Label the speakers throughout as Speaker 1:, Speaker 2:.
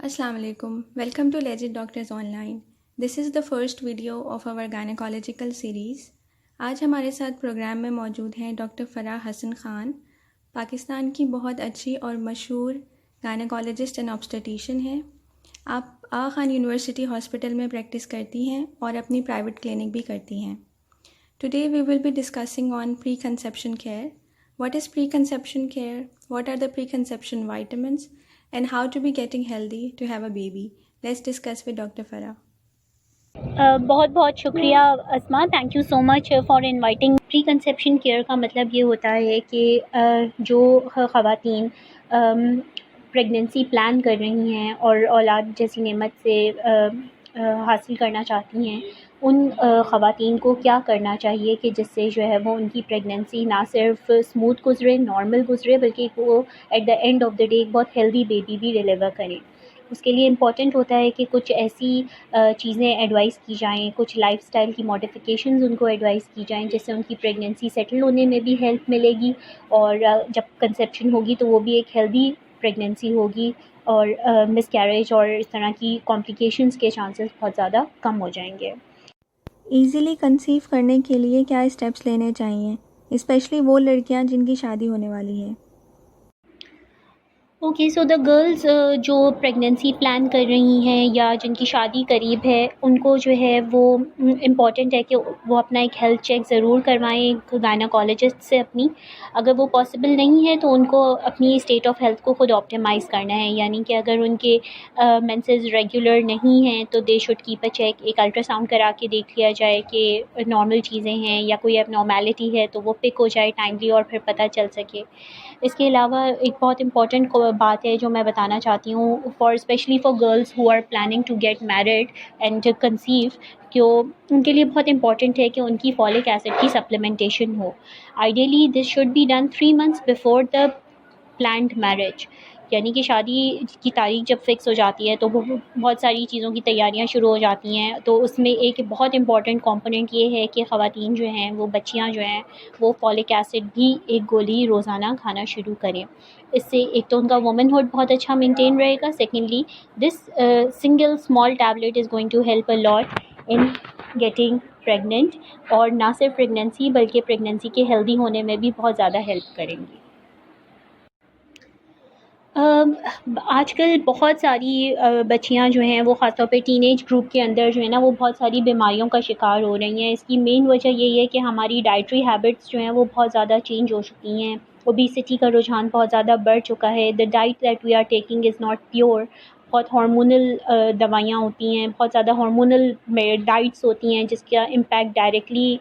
Speaker 1: Assalamu alaikum. Welcome to Legit Doctors Online. This is the first video of our gynecological series. آج ہمارے ساتھ programme میں موجود ہیں ڈاکٹر فرح حسن خان. پاکستان کی بہت اچھی اور مشہور گائنیکالوجسٹ اینڈ آبسٹیٹیشین ہیں. آپ آغا خان یونیورسٹی ہاسپٹل میں پریکٹس کرتی ہیں اور اپنی پرائیویٹ کلینک بھی کرتی ہیں. Today we will be discussing on pre conception care. What is pre conception care? What are the preconception vitamins? and how to be getting healthy to have a baby. Let's discuss with Dr. Farah.
Speaker 2: بہت بہت شکریہ Asma, thank you so much for inviting. Pre conception care کا مطلب یہ ہوتا ہے کہ جو خواتین پریگننسی پلان کر رہی ہیں اور اولاد جیسی نعمت سے حاصل کرنا چاہتی ہیں، ان خواتین کو کیا کرنا چاہیے کہ جس سے جو ہے وہ ان کی پریگننسی نہ صرف اسموتھ گزرے، نارمل گزرے، بلکہ وہ at the end of the day ایک بہت ہیلدی بیبی بھی ڈیلیور کریں. اس کے لیے امپورٹنٹ ہوتا ہے کہ کچھ ایسی چیزیں ایڈوائز کی جائیں، کچھ لائف سٹائل کی ماڈیفیکیشنز ان کو ایڈوائز کی جائیں جس سے ان کی پریگننسی سیٹل ہونے میں بھی ہیلپ ملے گی، اور جب کنسیپشن ہوگی تو وہ بھی ایک ہیلدی پریگننسی ہوگی، اور مس کیریج اور اس طرح کی کمپلیکیشنز کے چانسز بہت زیادہ کم ہو جائیں گے.
Speaker 1: ایزیلی کنسیو کرنے کے لیے کیا اسٹیپس لینے چاہیے، اسپیشلی وہ لڑکیاں جن کی شادی ہونے والی ہے؟
Speaker 2: اوکے، سو دا گرلز جو پریگننسی پلان کر رہی ہیں یا جن کی شادی قریب ہے، ان کو جو ہے وہ امپورٹنٹ ہے کہ وہ اپنا ایک ہیلتھ چیک ضرور کروائیں ایک گائناکالوجسٹ سے اپنی. اگر وہ پاسبل نہیں ہے تو ان کو اپنی اسٹیٹ آف ہیلتھ کو خود آپٹیمائز کرنا ہے، یعنی کہ اگر ان کے مینسز ریگولر نہیں ہیں تو they should keep a check. ایک الٹرا ساؤنڈ کرا کے دیکھ لیا جائے کہ نارمل چیزیں ہیں یا کوئی اب نارمیلٹی ہے تو وہ پک ہو جائے ٹائملی اور پھر پتہ چل سکے. اس کے علاوہ ایک بہت امپورٹنٹ بات ہے جو میں بتانا چاہتی ہوں for specially for girls who are planning to get married and conceive, کہ ان کے لیے بہت امپورٹنٹ ہے کہ ان کی فولک ایسڈ کی سپلیمنٹیشن ہو. Ideally this should be done 3 months before the planned marriage, یعنی کہ شادی کی تاریخ جب فکس ہو جاتی ہے تو بہت ساری چیزوں کی تیاریاں شروع ہو جاتی ہیں. تو اس میں ایک بہت امپورٹنٹ کمپوننٹ یہ ہے کہ خواتین جو ہیں، وہ بچیاں جو ہیں، وہ فولک ایسڈ بھی ایک گولی روزانہ کھانا شروع کریں. اس سے ایک تو ان کا وومن ہوڈ بہت اچھا مینٹین رہے گا، secondly this single small tablet is going to help a lot in getting pregnant, اور نہ صرف پریگننسی بلکہ پریگننسی کے ہیلدی ہونے میں بھی بہت زیادہ ہیلپ کریں گی. آج کل بہت ساری بچیاں جو ہیں وہ خاص طور پہ ٹین ایج گروپ کے اندر جو ہے نا، وہ بہت ساری بیماریوں کا شکار ہو رہی ہیں. اس کی مین وجہ یہی ہے کہ ہماری ڈائٹری ہیبٹس جو ہیں وہ بہت زیادہ چینج ہو چکی ہیں. اوبیسٹی کا رجحان بہت زیادہ بڑھ چکا ہے. The diet that we are taking is not pure. بہت ہارمونل دوائیاں ہوتی ہیں، بہت زیادہ ہارمونل ڈائٹس ہوتی ہیں جس کا امپیکٹ ڈائریکٹلی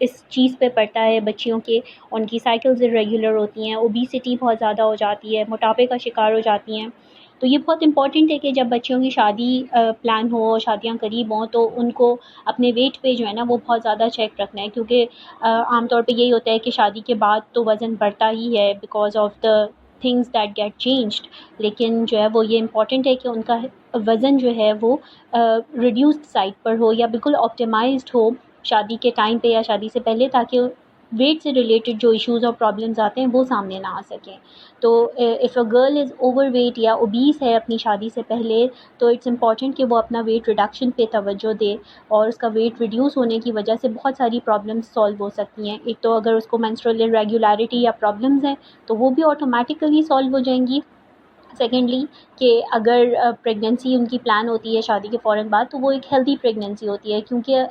Speaker 2: اس چیز پہ پڑتا ہے بچیوں کے. ان کی سائیکلز ریگولر ہوتی ہیں، اوبیسٹی بہت زیادہ ہو جاتی ہے، موٹاپے کا شکار ہو جاتی ہیں. تو یہ بہت امپورٹنٹ ہے کہ جب بچیوں کی شادی پلان ہو، شادیاں قریب ہوں، تو ان کو اپنے ویٹ پہ جو ہے نا وہ بہت زیادہ چیک رکھنا ہے، کیونکہ عام طور پہ یہی ہوتا ہے کہ شادی کے بعد تو وزن بڑھتا ہی ہے because of the things that get changed. لیکن جو ہے وہ یہ امپورٹنٹ ہے کہ ان کا وزن جو ہے وہ ریڈیوسڈ سائڈ پر ہو یا بالکل آپٹیمائزڈ ہو شادی کے ٹائم پہ یا شادی سے پہلے، تاکہ ویٹ سے ریلیٹڈ جو ایشوز اور پرابلمز آتے ہیں وہ سامنے نہ آ سکیں. تو if a girl is over weight یا اوبیس ہے اپنی شادی سے پہلے، تو اٹس امپورٹنٹ کہ وہ اپنا ویٹ ریڈکشن پہ توجہ دے، اور اس کا ویٹ ریڈیوس ہونے کی وجہ سے بہت ساری پرابلمز سالو ہو سکتی ہیں. ایک تو اگر اس کو مینسٹرل ریگولیرٹی یا پرابلمز ہیں تو وہ بھی آٹومیٹیکلی سالو ہو جائیں گی. سیکنڈلی کہ اگر پریگننسی ان کی پلان ہوتی ہے شادی کے فوراً بعد، تو وہ ایک ہیلدی پریگننسی ہوتی ہے، کیونکہ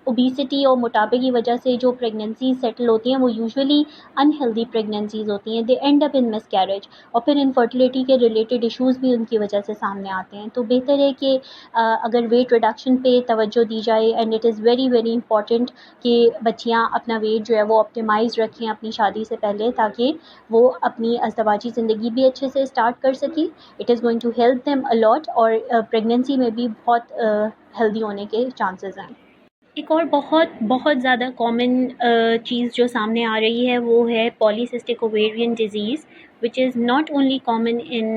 Speaker 2: اوبیسٹی اور موٹاپے کی وجہ سے جو پریگننسی سیٹل ہوتی ہیں وہ یوزولی انہیلدی پریگننسیز ہوتی ہیں. دے and up in miss carriage, اور پھر انفرٹیلیٹی کے ریلیٹڈ ایشوز بھی ان کی وجہ سے سامنے آتے ہیں. تو بہتر ہے کہ اگر ویٹ ریڈکشن پہ توجہ دی جائے، and it is very very important کہ بچیاں اپنا ویٹ جو ہے وہ آپٹیمائز رکھیں اپنی شادی سے پہلے، تاکہ وہ اپنی ازدواجی زندگی بھی اچھے سے اسٹارٹ کر سکیں. It is going to help them a lot, اور پریگننسی میں بھی بہت ہیلدی ہونے کے چانسز ہیں. ایک اور بہت بہت زیادہ کامن چیز جو سامنے آ رہی ہے وہ ہے poly cystic ovarian disease. which is not only common in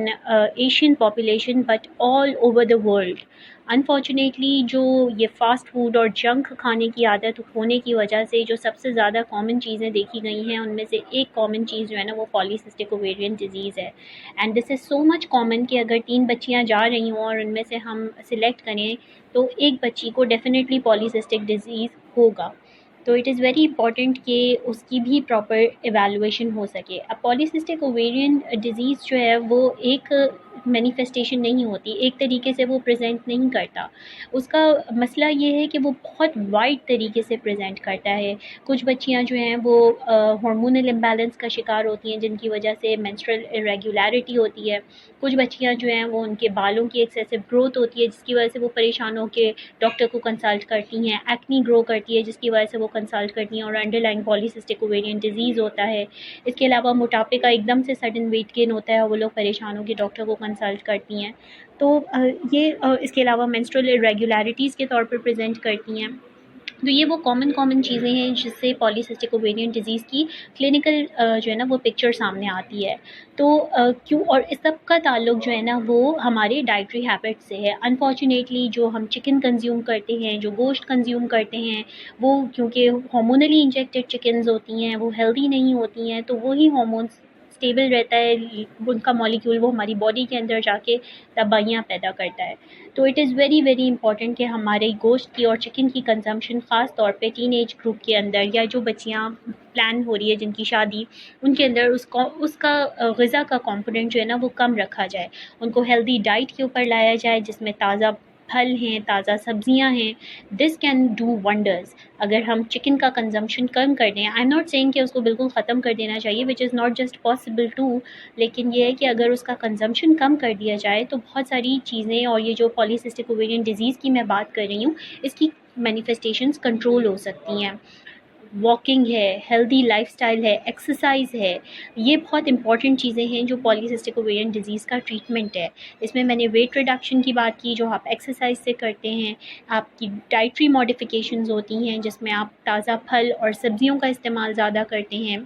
Speaker 2: Asian population but all over the world. Unfortunately جو یہ فاسٹ فوڈ اور جنک کھانے کی عادت ہونے کی وجہ سے جو سب سے زیادہ کامن چیزیں دیکھی گئی ہیں ان میں سے ایک کامن چیز جو ہے نا وہ پالیسسٹک اوویرین ڈیزیز ہے. And this is so much common کہ اگر 3 بچیاں جا رہی ہوں اور ان میں سے ہم سلیکٹ کریں تو ایک بچی کو ڈیفینیٹلی پالیسسٹک ڈیزیز ہوگا. تو اٹ از ویری امپورٹنٹ کہ اس کی بھی پراپر ایویلویشن ہو سکے. اب پالیسسٹک اوویرین ڈیزیز جو ہے وہ ایک مینیفیسٹیشن نہیں ہوتی، ایک طریقے سے وہ پریزنٹ نہیں کرتا. اس کا مسئلہ یہ ہے کہ وہ بہت وائڈ طریقے سے پریزنٹ کرتا ہے. کچھ بچیاں جو ہیں وہ ہارمونل امبیلنس کا شکار ہوتی ہیں جن کی وجہ سے مینسٹرل irregularity ہوتی ہے. کچھ بچیاں جو ہیں وہ ان کے بالوں کی ایکسیسو گروتھ ہوتی ہے جس کی وجہ سے وہ پریشان ہو کے ڈاکٹر کو کنسلٹ کرتی ہیں. ایکنی گرو کرتی ہے جس کی وجہ سے وہ کنسلٹ کرتی ہیں اور انڈر لائن پالیسسٹک اوویرین ڈیزیز ہوتا ہے. اس کے علاوہ موٹاپے کا ایک دم سے سڈن ویٹ گین ہوتا ہے اور وہ لوگ پریشان ہو کے ڈاکٹر کو کنسلٹ کرتی ہیں. تو یہ اس کے علاوہ مینسٹرل irregularities کے طور پر پریزنٹ کرتی ہیں. تو یہ وہ کامن چیزیں ہیں جس سے پالیسسٹک اوویرین ڈیزیز کی کلینکل جو ہے نا وہ پکچر سامنے آتی ہے. تو کیوں اور اس سب کا تعلق جو ہے نا وہ ہمارے ڈائٹری ہیبٹ سے ہے. انفارچونیٹلی جو ہم چکن کنزیوم کرتے ہیں، جو گوشت کنزیوم کرتے ہیں، وہ کیونکہ ہارمونلی انجیکٹڈ چکنز ہوتی ہیں، وہ ہیلدی نہیں ہوتی ہیں، تو وہی ہارمونس اسٹیبل رہتا ہے ان کا مالیکیول، وہ ہماری باڈی کے اندر جا کے تباہیاں پیدا کرتا ہے. تو it is very very important کہ ہمارے گوشت کی اور چکن کی کنزمپشن خاص طور پہ ٹین ایج گروپ کے اندر یا جو بچیاں پلان ہو رہی ہے جن کی شادی، ان کے اندر اس کا غذا کا کمپوننٹ جو ہے نا وہ کم رکھا جائے. ان کو ہیلدی ڈائٹ کے اوپر لایا جائے جس میں تازہ پھل ہیں، تازہ سبزیاں ہیں. This can do wonders. اگر ہم چکن کا کنزمپشن کم کر دیں، آئی ایم ناٹ سیئنگ کہ اس کو بالکل ختم کر دینا چاہیے which is not just possible to, لیکن یہ ہے کہ اگر اس کا کنزمپشن کم کر دیا جائے تو بہت ساری چیزیں، اور یہ جو پالیسسٹک اوویرین ڈیزیز کی میں بات کر رہی ہوں اس کی مینیفیسٹیشنز کنٹرول ہو سکتی ہیں. واکنگ ہے، ہیلدی لائف سٹائل ہے، ایکسرسائز ہے، یہ بہت امپورٹنٹ چیزیں ہیں جو پالیسسٹک اوویرین ڈیزیز کا ٹریٹمنٹ ہے. اس میں نے ویٹ ریڈکشن کی بات کی جو آپ ایکسرسائز سے کرتے ہیں. آپ کی ڈائٹری ماڈیفیکیشنز ہوتی ہیں جس میں آپ تازہ پھل اور سبزیوں کا استعمال زیادہ کرتے ہیں،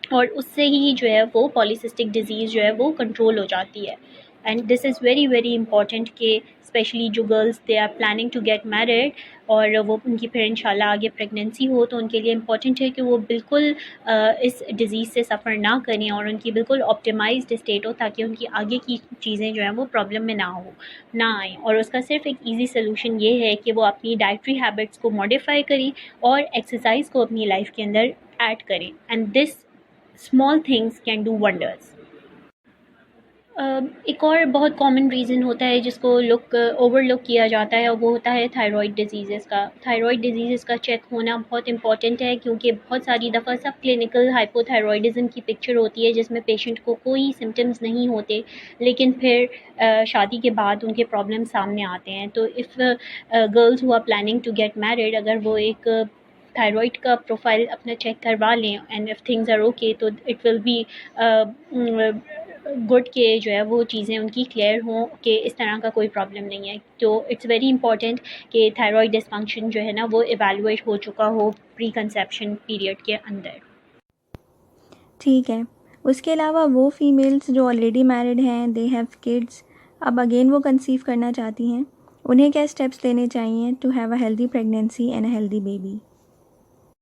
Speaker 2: اور اس سے ہی جو ہے وہ پالیسسٹک ڈیزیز جو ہے وہ کنٹرول ہو جاتی ہے. And this is very very important کہ اسپیشلی جو girls they are planning to get married اور وہ ان کی پھر انشاءاللہ آگے پریگنینسی ہو تو ان کے لیے امپورٹنٹ ہے کہ وہ بالکل اس ڈیزیز سے سفر نہ کریں اور ان کی بالکل آپٹیمائزڈ اسٹیٹ ہو تاکہ ان کی آگے کی چیزیں جو ہیں وہ پرابلم میں نہ آئیں. اور اس کا صرف ایک ایزی سلوشن یہ ہے کہ وہ اپنی ڈائٹری ہیبٹس کو ماڈیفائی کریں اور ایکسرسائز کو اپنی لائف کے اندر ایڈ کریں. And this small things can do wonders. ایک اور بہت کامن ریزن ہوتا ہے جس کو اوور لک کیا جاتا ہے، اور وہ ہوتا ہے تھائرائڈ ڈیزیزز کا. تھائرائڈ ڈیزیزز کا چیک ہونا بہت امپورٹنٹ ہے کیونکہ بہت ساری دفعہ سب کلینکل ہائپو تھائرائڈزم کی پکچر ہوتی ہے جس میں پیشنٹ کو کوئی سمٹمز نہیں ہوتے، لیکن پھر شادی کے بعد ان کے پرابلم سامنے آتے ہیں. تو if girls who are planning to get married, اگر وہ ایک تھائرائڈ کا پروفائل اپنا چیک کروا لیں and if things are okay تو اٹ ول بی گڈ کہ جو ہے وہ چیزیں ان کی کلیئر ہوں کہ اس طرح کا کوئی پرابلم نہیں ہے. تو اٹس ویری امپورٹنٹ کہ تھائرائڈ ڈسفنکشن جو ہے نا وہ ایویلویٹ ہو چکا ہو پری کنسیپشن پیریڈ کے اندر.
Speaker 1: ٹھیک ہے. اس کے علاوہ وہ فیمیلز جو آلریڈی میرڈ ہیں، دے ہیو کڈس، اب اگین وہ کنسیو کرنا چاہتی ہیں، انہیں کیا اسٹیپس لینے چاہیے to have a healthy pregnancy and a healthy baby?